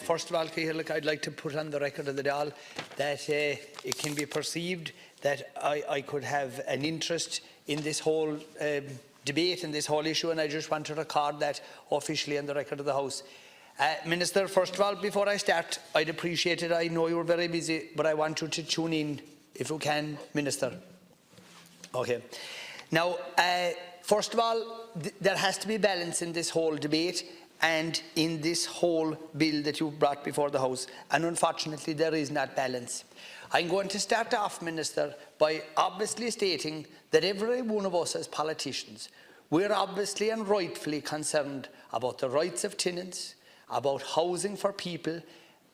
First of all, I'd like to put on the record of the Dáil that it can be perceived that I could have an interest in this whole debate and this whole issue, and I just want to record that officially on the record of the House. Minister, first of all, before I start, I'd appreciate it. I know you're very busy, but I want you to tune in if you can, Minister. Okay. Now, first of all, there has to be balance in this whole debate and in this whole bill that you brought before the House, and unfortunately there is not balance. I'm going to start off, Minister, by obviously stating that every one of us as politicians, we're obviously and rightfully concerned about the rights of tenants, about housing for people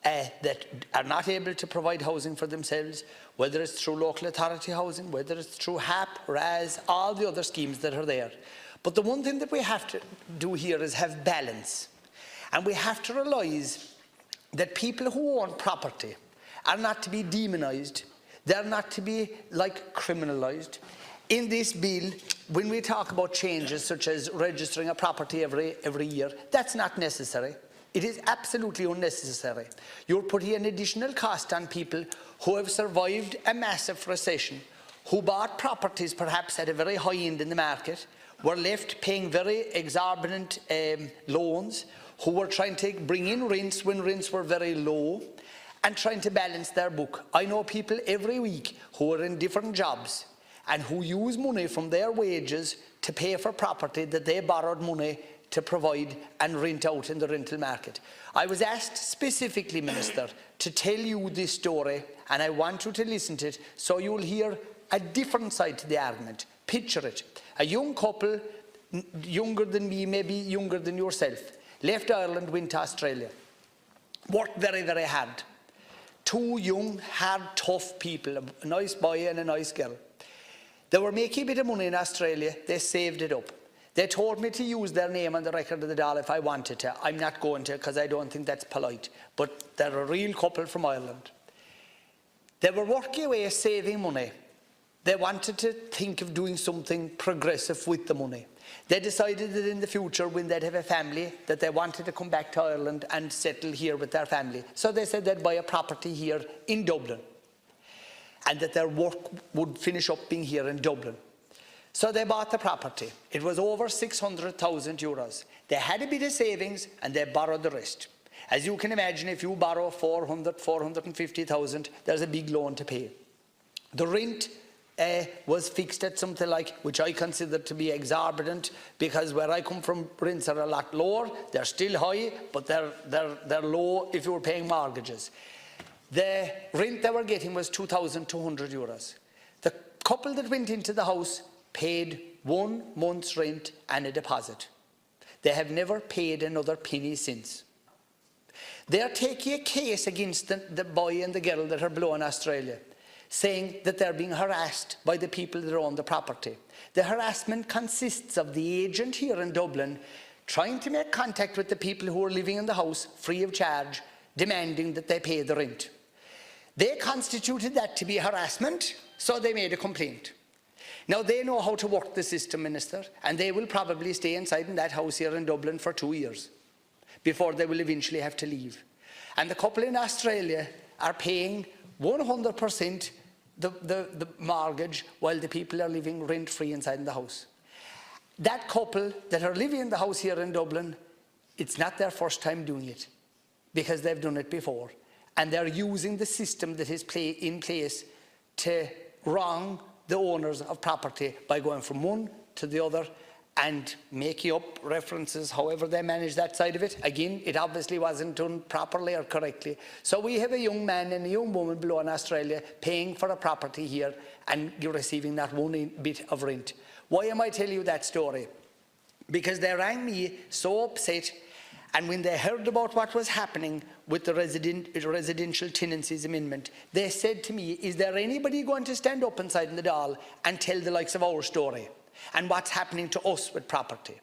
that are not able to provide housing for themselves, whether it's through local authority housing, whether it's through HAP, RAS, all the other schemes that are there. But the one thing that we have to do here is have balance. And we have to realise that people who own property are not to be demonised. They're not to be criminalised. In this bill, when we talk about changes such as registering a property every year, that's not necessary. It is absolutely unnecessary. You're putting an additional cost on people who have survived a massive recession, who bought properties perhaps at a very high end in the market, were left paying very exorbitant loans, who were trying to bring in rents when rents were very low, and trying to balance their book. I know people every week who are in different jobs and who use money from their wages to pay for property that they borrowed money to provide and rent out in the rental market. I was asked specifically, Minister, to tell you this story, and I want you to listen to it so you'll hear a different side to the argument. Picture it. A young couple, younger than me, maybe younger than yourself, left Ireland, went to Australia. Worked very, very hard. Two young, hard, tough people, a nice boy and a nice girl. They were making a bit of money in Australia. They saved it up. They told me to use their name on the record of the Dáil if I wanted to. I'm not going to, because I don't think that's polite. But they're a real couple from Ireland. They were working away, saving money. They wanted to think of doing something progressive with the money. They decided that in the future, when they'd have a family, that they wanted to come back to Ireland and settle here with their family. So they said they'd buy a property here in Dublin, and that their work would finish up being here in Dublin. So they bought the property. It was over 600,000 euros. They had a bit of savings and they borrowed the rest. As you can imagine, if you borrow 450,000, there's a big loan to pay. The rent was fixed at something like, which I consider to be exorbitant, because where I come from, rents are a lot lower. They're still high, but they're low if you were paying mortgages. The rent they were getting was 2,200 euros. The couple that went into the house paid 1 month's rent and a deposit. They have never paid another penny since. They are taking a case against the boy and the girl that are below in Australia, saying that they're being harassed by the people that own the property. The harassment consists of the agent here in Dublin trying to make contact with the people who are living in the house free of charge, demanding that they pay the rent. They constituted that to be harassment, so they made a complaint. Now, they know how to work the system, Minister, and they will probably stay inside in that house here in Dublin for 2 years before they will eventually have to leave. And the couple in Australia are paying 100% the mortgage while the people are living rent-free inside the house. That couple that are living in the house here in Dublin, it's not their first time doing it, because they've done it before. And they're using the system that is in place to wrong the owners of property by going from one to the other and making up references, however they manage that side of it. Again, it obviously wasn't done properly or correctly. So we have a young man and a young woman below in Australia paying for a property here, and you're receiving that one bit of rent. Why am I telling you that story? Because they rang me so upset, and when they heard about what was happening with the residential tenancies amendment, they said to me, is there anybody going to stand up inside in the Dáil and tell the likes of our story and what's happening to us with property?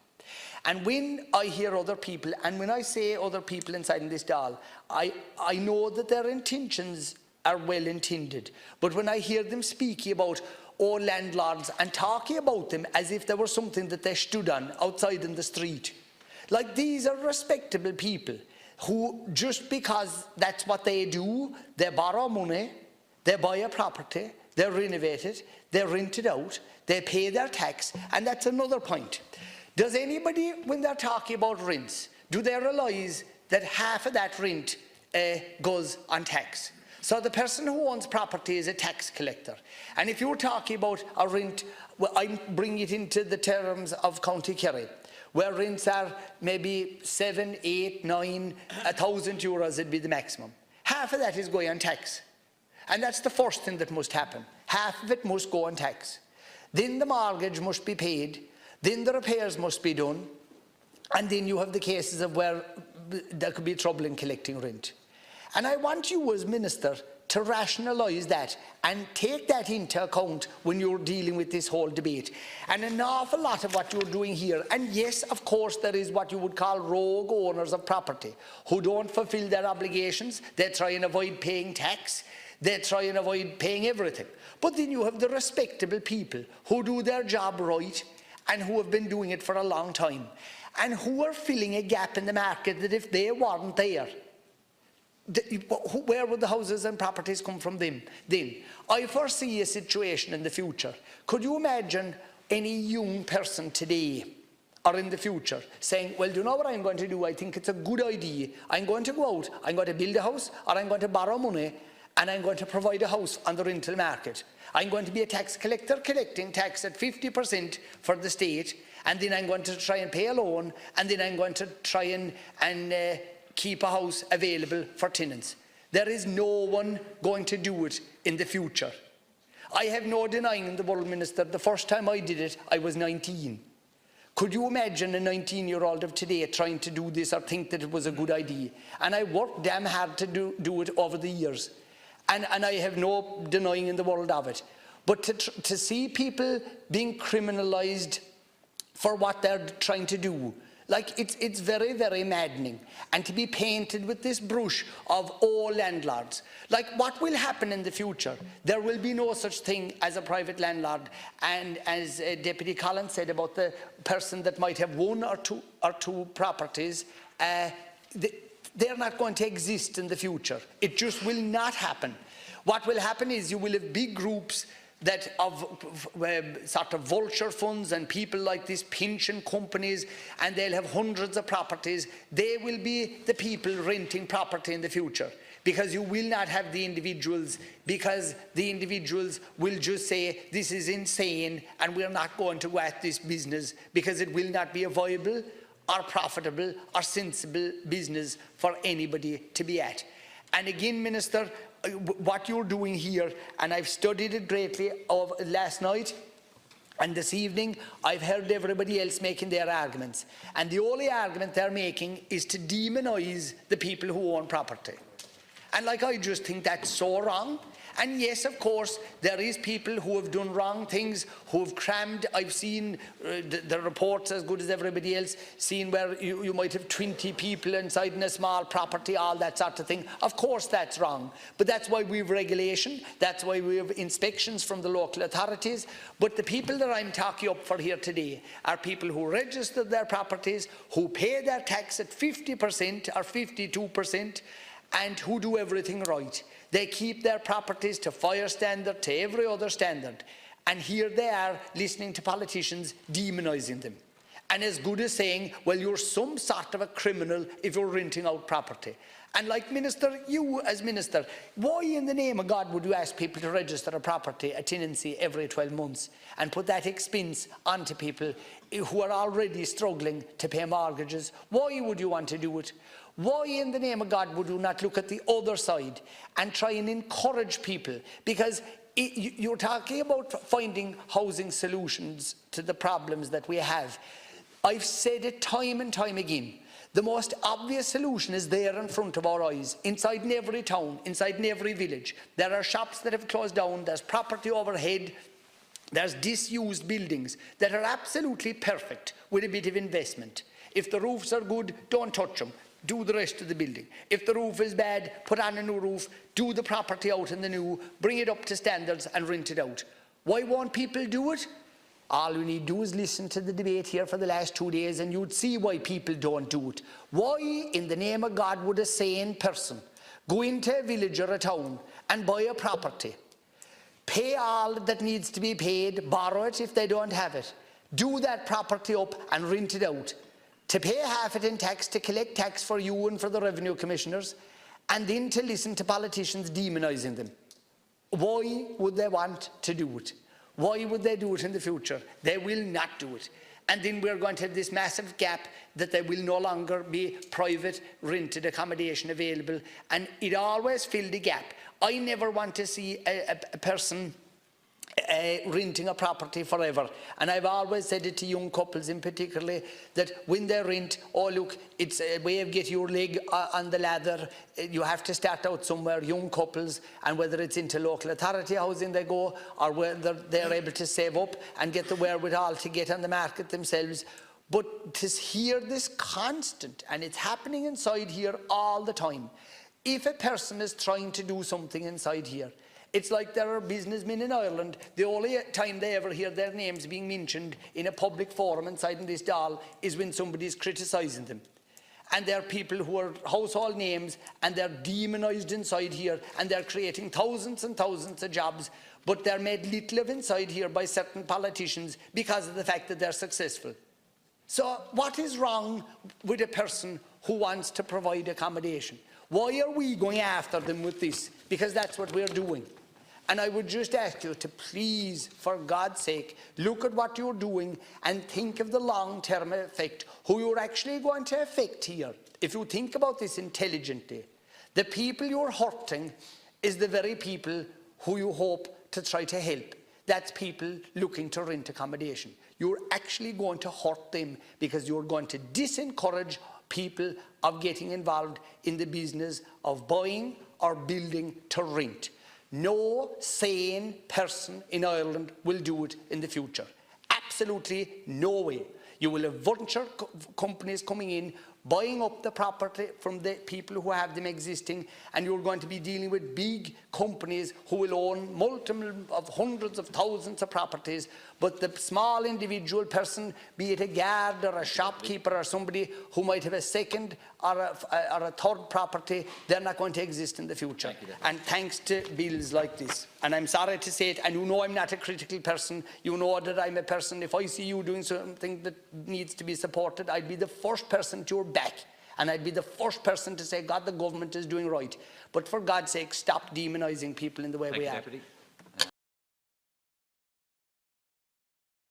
And when I hear other people, and when I say other people inside in this Dáil, I know that their intentions are well intended. But when I hear them speaking about all landlords and talking about them as if there was something that they stood on outside in the street, like these are respectable people. who, just because that's what they do, they borrow money, they buy a property, they renovate it, they rent it out, they pay their tax, and that's another point. Does anybody, when they're talking about rents, do they realise that half of that rent goes on tax? So the person who owns property is a tax collector. And if you're talking about a rent, well, I bring it into the terms of County Kerry, where rents are maybe 7, 8, 9, €1,000 would be the maximum. Half of that is going on tax. And that's the first thing that must happen. Half of it must go on tax. Then the mortgage must be paid. Then the repairs must be done. And then you have the cases of where there could be trouble in collecting rent. And I want you as Minister to rationalise that and take that into account when you're dealing with this whole debate. And an awful lot of what you're doing here, and yes, of course, there is what you would call rogue owners of property who don't fulfil their obligations. They try and avoid paying tax. They try and avoid paying everything. But then you have the respectable people who do their job right and who have been doing it for a long time and who are filling a gap in the market that if they weren't there, where would the houses and properties come from then? I foresee a situation in the future. Could you imagine any young person today or in the future saying, well, do you know what I'm going to do? I think it's a good idea. I'm going to go out, I'm going to build a house, or I'm going to borrow money, and I'm going to provide a house on the rental market. I'm going to be a tax collector collecting tax at 50% for the state, and then I'm going to try and pay a loan, and then I'm going to try and keep a house available for tenants. There is no one going to do it in the future. I have no denying in the world, Minister, the first time I did it, I was 19. Could you imagine a 19-year-old of today trying to do this or think that it was a good idea? And I worked damn hard to do it over the years. And I have no denying in the world of it. But to see people being criminalised for what they're trying to do, like it's very, very maddening. And to be painted with this brush of all landlords. Like, what will happen in the future? There will be no such thing as a private landlord. And as Deputy Collins said about the person that might have one or two properties, they're not going to exist in the future. It just will not happen. What will happen is you will have big groups that of sort of vulture funds and people like these pension companies, and they'll have hundreds of properties. They will be the people renting property in the future, because you will not have the individuals, because the individuals will just say this is insane and we're not going to go at this business because it will not be a viable or profitable or sensible business for anybody to be at. And again, Minister, what you're doing here, and I've studied it greatly last night and this evening, I've heard everybody else making their arguments. And the only argument they're making is to demonise the people who own property. And like, I just think that's so wrong. And yes, of course, there is people who have done wrong things, who have crammed. I've seen the reports as good as everybody else, seen where you might have 20 people inside in a small property, all that sort of thing. Of course, that's wrong. But that's why we have regulation. That's why we have inspections from the local authorities. But the people that I'm talking up for here today are people who register their properties, who pay their tax at 50% or 52%, and who do everything right. They keep their properties to fire standard, to every other standard. And here they are listening to politicians demonising them. And as good as saying, well, you're some sort of a criminal if you're renting out property. And like, Minister, you as Minister, why in the name of God would you ask people to register a property, a tenancy, every 12 months and put that expense onto people who are already struggling to pay mortgages? Why would you want to do it? Why in the name of God would you not look at the other side and try and encourage people? Because you're talking about finding housing solutions to the problems that we have. I've said it time and time again. The most obvious solution is there in front of our eyes, inside in every town, inside in every village. There are shops that have closed down, there's property overhead, there's disused buildings that are absolutely perfect with a bit of investment. If the roofs are good, don't touch them. Do the rest of the building. If the roof is bad, put on a new roof, do the property out in the new, bring it up to standards and rent it out. Why won't people do it? All you need to do is listen to the debate here for the last 2 days and you'd see why people don't do it. Why, in the name of God, would a sane person go into a village or a town and buy a property, pay all that needs to be paid, borrow it if they don't have it, do that property up and rent it out, to pay half it in tax, to collect tax for you and for the revenue commissioners, and then to listen to politicians demonising them? Why would they want to do it? Why would they do it in the future? They will not do it. And then we're going to have this massive gap that there will no longer be private rented accommodation available, and it always fills the gap. I never want to see a person renting a property forever, and I've always said it to young couples in particular, that when they rent, oh look, it's a way of getting your leg on the ladder. You have to start out somewhere, young couples, and whether it's into local authority housing they go, or whether they're able to save up and get the wherewithal to get on the market themselves. But to hear this constant, and it's happening inside here all the time, if a person is trying to do something inside here, it's like there are businessmen in Ireland, the only time they ever hear their names being mentioned in a public forum inside in this Dáil is when somebody is criticising them. And there are people who are household names and they're demonised inside here and they're creating thousands and thousands of jobs, but they're made little of inside here by certain politicians because of the fact that they're successful. So what is wrong with a person who wants to provide accommodation? Why are we going after them with this? Because that's what we're doing. And I would just ask you to please, for God's sake, look at what you're doing and think of the long-term effect, who you're actually going to affect here. If you think about this intelligently, the people you're hurting is the very people who you hope to try to help. That's people looking to rent accommodation. You're actually going to hurt them because you're going to disencourage people of getting involved in the business of buying or building to rent. No sane person in Ireland will do it in the future. Absolutely no way. You will have venture companies coming in, buying up the property from the people who have them existing, and you're going to be dealing with big companies who will own multiple of hundreds of thousands of properties, but the small individual person, be it a guard or a shopkeeper or somebody who might have a second or a third property, they're not going to exist in the future. And thanks to bills like this. And I'm sorry to say it, and you know I'm not a critical person. You know that I'm a person, if I see you doing something that needs to be supported, I'd be the first person to your back. And I'd be the first person to say, God, the government is doing right. But for God's sake, stop demonising people in the way we are.